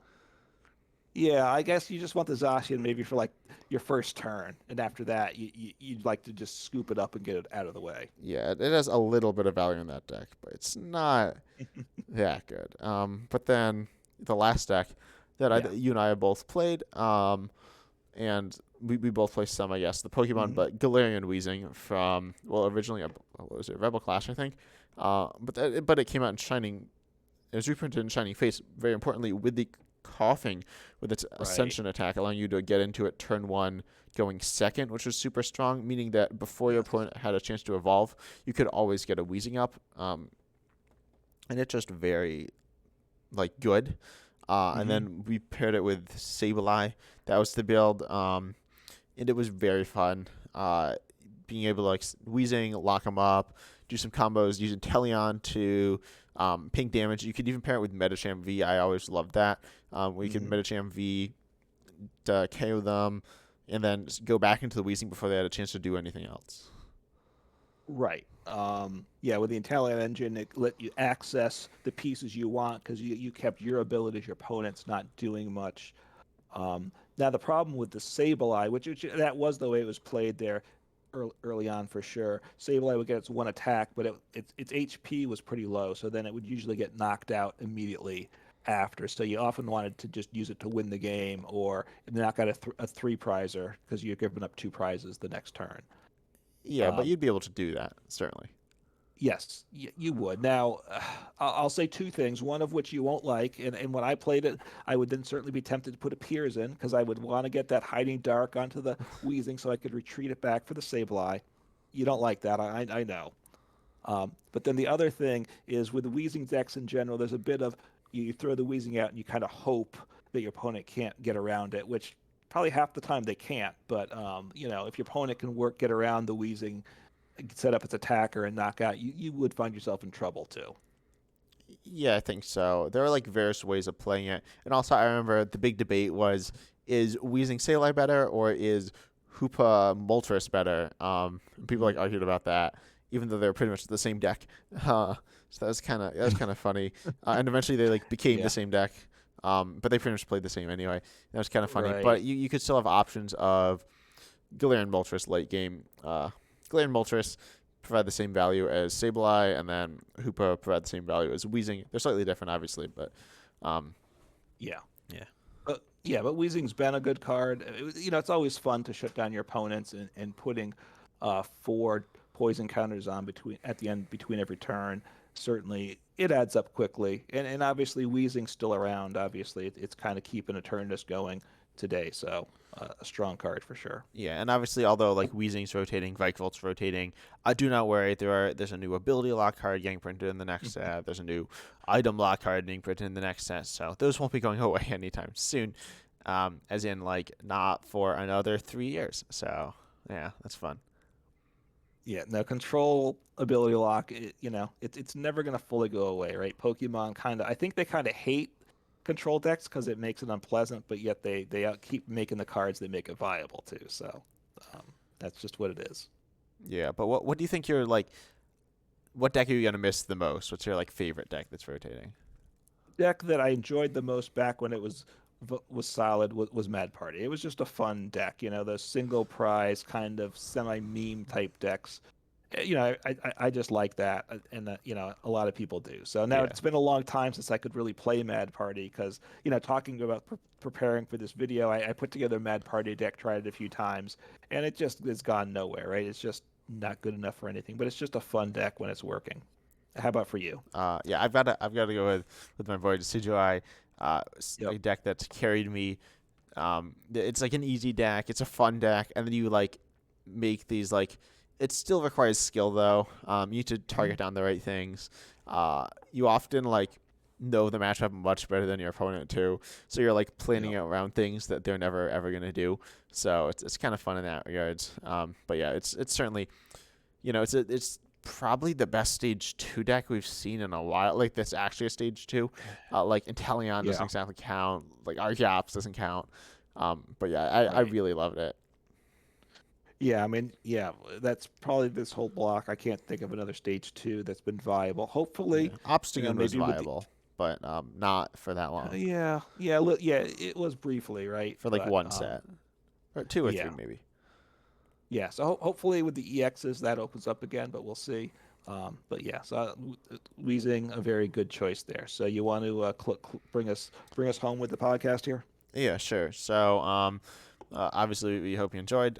yeah, I guess you just want the Zacian maybe for like your first turn, and after that, you'd like to just scoop it up and get it out of the way. Yeah, it has a little bit of value in that deck, but it's not that good. But then the last deck that Yeah. you and I have both played, and we both play some, I guess, the Pokemon, Hmm. but Galarian Weezing from, well, originally, what was it, Rebel Clash, I think. But it came out in Shining, it was reprinted in Shining Face, very importantly, with the coughing, with its Right. Ascension attack, allowing you to get into it turn one, going second, which was super strong, meaning that before your Yes. opponent had a chance to evolve, you could always get a Weezing up. And it's just very good. And Hmm. then we paired it with Sable Eye. That was the build. And it was very fun. Being able to Weezing, lock them up, do some combos using Teleon to ping damage. You could even pair it with Metacham V. I always loved that. Where you can Hmm. Metacham V to KO them, and then go back into the Weezing before they had a chance to do anything else. Right. Yeah, with the Italian engine, it let you access the pieces you want because you kept your abilities, your opponent's not doing much. Now the problem with the Sableye, which that was the way it was played there early on for sure. Sableye would get its one attack, but its HP was pretty low, so then it would usually get knocked out immediately after. So you often wanted to just use it to win the game or knock out a three prizer because you're giving up two prizes the next turn. Yeah, but Um, you'd be able to do that, certainly. Yes, you would. Now, I'll say two things, one of which you won't like. And when I played it, I would then certainly be tempted to put a Piers in because I would want to get that hiding dark onto the Wheezing so I could retreat it back for the Sableye. You don't like that, I know. But then the other thing is with the Wheezing decks in general, there's a bit of you throw the Wheezing out and you kind of hope that your opponent can't get around it, which probably half the time they can't. But if your opponent can get around the Wheezing, set up its attacker and knock out, you would find yourself in trouble too. Yeah, I think so. There are various ways of playing it, and also I remember the big debate was: is Weezing Sableye better or is Hoopa Moltres better? People Mm. argued about that, even though they're pretty much the same deck. Uh, so that was kind of funny. And eventually they became the Yeah, same deck. But they pretty much played the same anyway. That was kind of funny. right. But you could still have options of Galarian Moltres late game. Galarian Moltres provide the same value as Sableye, and then Hoopa provide the same value as Weezing. They're slightly different, obviously, but um, Yeah. yeah, But Weezing's been a good card. It's always fun to shut down your opponents and putting four poison counters on between at the end between every turn. Certainly, it adds up quickly, and obviously Weezing's still around. Obviously, it's kind of keeping Eternus going today, so a strong card for sure. yeah, and obviously, although Weezing's rotating, Vikvolt's rotating, do not worry. There's a new ability lock card getting printed in the next set. There's a new item lock card being printed in the next set. So those won't be going away anytime soon. As in not for another 3 years. So yeah, that's fun. Yeah, no control ability lock. It's never gonna fully go away, right? Pokemon kind of, I think they kind of hate control decks because it makes it unpleasant, but yet they keep making the cards that make it viable too. So um, that's just what it is. Yeah, but what do you think your what deck are you gonna miss the most? What's your like favorite deck that's rotating? Deck that I enjoyed the most back when it was solid was Mad Party. It was just a fun deck, those single prize kind of semi meme type decks. I just like that, and a lot of people do. So now Yeah. it's been a long time since I could really play Mad Party because talking about preparing for this video, I put together a Mad Party deck, tried it a few times, and it just has gone nowhere. Right? It's just not good enough for anything. But it's just a fun deck when it's working. How about for you? Yeah, I've got to go with my boy Decidueye, Yep. a deck that's carried me. It's like an easy deck. It's a fun deck, and then you like make these like. It still requires skill though. You need to Mhm. target down the right things. You often like know the matchup much better than your opponent too, so you're like planning Yep. around things that they're never ever gonna do. So it's kind of fun in that regards. But yeah, it's certainly it's probably the best stage 2 deck we've seen in a while. Like that's actually a stage 2. Like Inteleon doesn't Yeah. exactly count. Like Archeops doesn't count. But yeah, I Right. really loved it. Yeah, I mean, yeah, that's probably this whole block. I can't think of another stage 2 that's been viable. Yeah, Hopefully, Obstagoon was maybe with the viable, but not for that long. yeah, it was briefly, right? For like But one set or two or three yeah, maybe. yeah. So hopefully with the EXs that opens up again, but we'll see. But yeah, so Weezing a very good choice there. So you want to bring us home with the podcast here? Yeah, sure. So obviously we hope you enjoyed.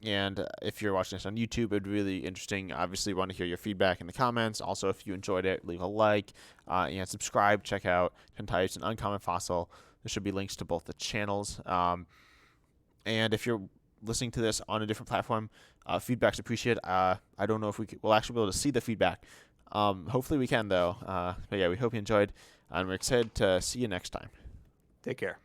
And if you're watching this on YouTube, it'd be really interesting. Obviously, want to hear your feedback in the comments. Also, if you enjoyed it, leave a like and subscribe. Check out Ten Types and Uncommon Fossil. There should be links to both the channels. And if you're listening to this on a different platform, feedback's appreciated. I don't know if we'll actually be able to see the feedback. Hopefully, we can though. But yeah, we hope you enjoyed, and we're excited to see you next time. Take care.